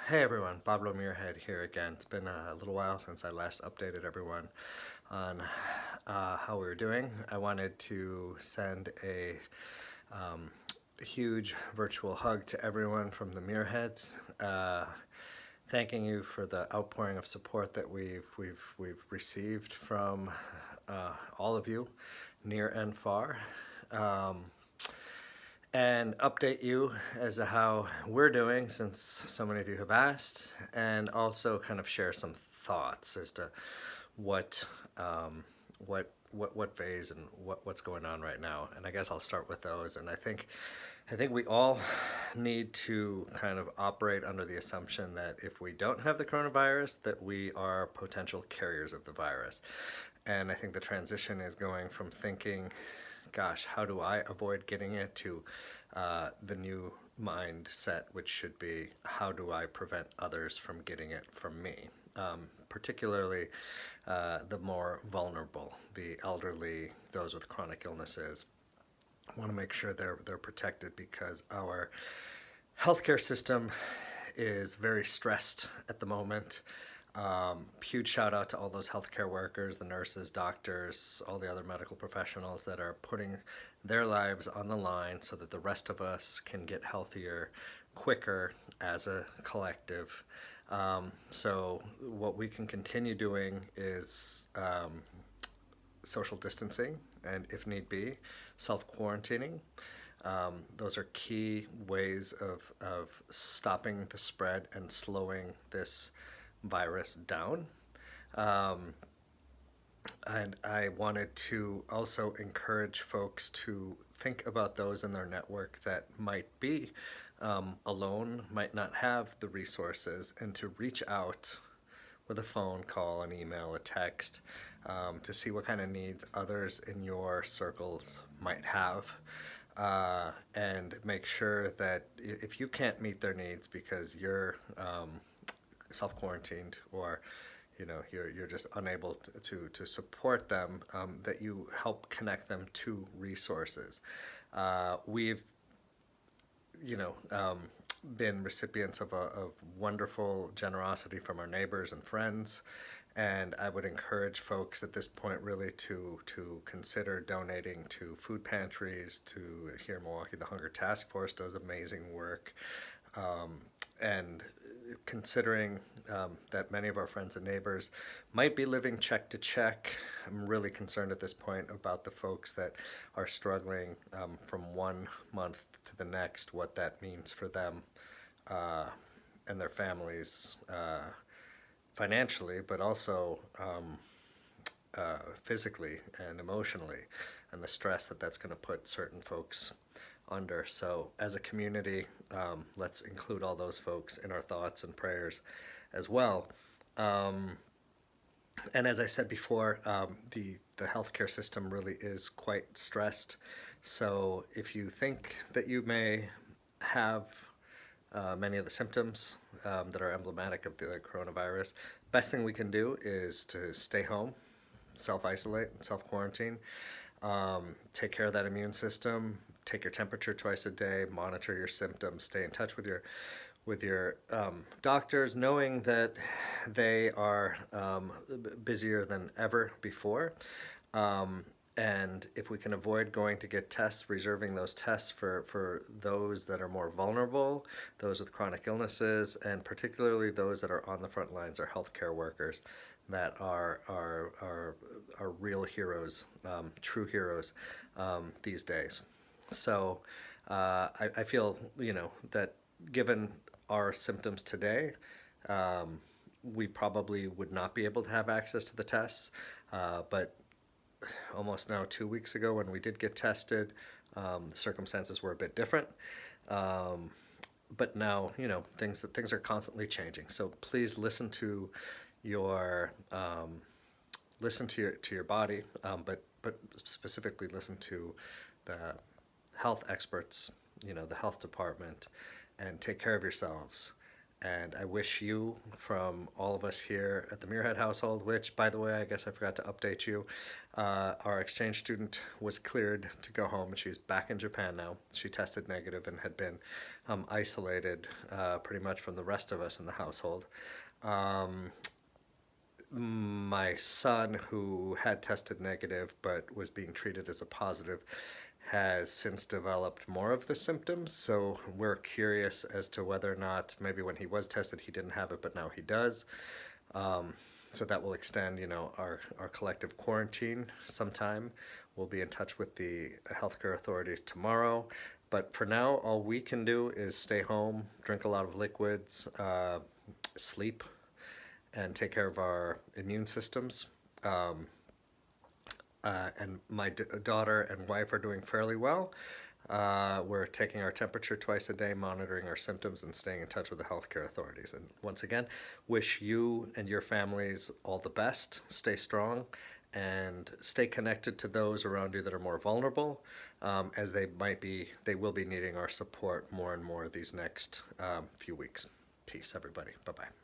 Hey everyone, Pablo Muirhead here again. It's been a little while since I last updated everyone on how we were doing. I wanted to send um, a huge virtual hug to everyone from the Muirheads, thanking you for the outpouring of support that we've received from all of you, near and far. Um, and update you as to how we're doing since so many of you have asked, and also kind of share some thoughts as to what what phase and what's going on right now. And I guess I'll start with those. And I think we all need to kind of operate under the assumption that if we don't have the coronavirus, that we are potential carriers of the virus. And I think the transition is going from thinking, gosh, how do I avoid getting it, to the new mindset, which should be, how do I prevent others from getting it from me? Particularly the more vulnerable, the elderly, those with chronic illnesses. I want to make sure they're protected because our healthcare system is very stressed at the moment. Huge shout out to all those healthcare workers, the nurses, doctors, all the other medical professionals that are putting their lives on the line so that the rest of us can get healthier quicker as a collective. So, what we can continue doing is social distancing and, if need be, self quarantining. Those are key ways of stopping the spread and slowing this virus down. Um, and I wanted to also encourage folks to think about those in their network that might be alone, might not have the resources, and to reach out with a phone call, an email, a text, to see what kind of needs others in your circles might have. And make sure that if you can't meet their needs because you're self quarantined, or you're just unable to support them, that you help connect them to resources. We've you know been recipients of wonderful generosity from our neighbors and friends, and I would encourage folks at this point really to consider donating to food pantries. To Here in Milwaukee, the Hunger Task Force does amazing work, and considering that many of our friends and neighbors might be living check to check, I'm really concerned at this point about the folks that are struggling from one month to the next, what that means for them uh, and their families, financially, but also physically and emotionally, and the stress that that's going to put certain folks under. So, as a community, let's include all those folks in our thoughts and prayers as well. Um, and as I said before, the healthcare system really is quite stressed. So, if you think that you may have many of the symptoms that are emblematic of the coronavirus, best thing we can do is to stay home, self isolate, self quarantine. Take care of that immune system. Take your temperature twice a day. Monitor your symptoms. Stay in touch with your doctors, knowing that they are busier than ever before. Um, and if we can avoid going to get tests, reserving those tests for those that are more vulnerable, those with chronic illnesses, and particularly those that are on the front lines, are healthcare workers that are real heroes, true heroes these days. So I feel that given our symptoms today, we probably would not be able to have access to the tests. But almost now 2 weeks ago, when we did get tested, the circumstances were a bit different. Um, but now, things are constantly changing. So please your um, listen to your body, but specifically listen to the health experts, the health department, and take care of yourselves. And I wish you, from all of us here at the Muirhead household, which, by the way, I guess I forgot to update you, our exchange student was cleared to go home, and she's back in Japan now. She tested negative and had been isolated pretty much from the rest of us in the household. Um, my son, who had tested negative but was being treated as a positive, has since developed more of the symptoms. So we're curious as to whether or not maybe when he was tested he didn't have it, but now he does. Um, so that will extend, our collective quarantine sometime. We'll be in touch with the healthcare authorities tomorrow. But for now, all we can do is stay home, drink a lot of liquids, sleep, and take care of our immune systems. Um, and my daughter and wife are doing fairly well. We're taking our temperature twice a day, monitoring our symptoms, and staying in touch with the healthcare authorities. And once again, wish you and your families all the best. Stay strong and stay connected to those around you that are more vulnerable, as they will be needing our support more and more these next few weeks. Peace, everybody. Bye bye.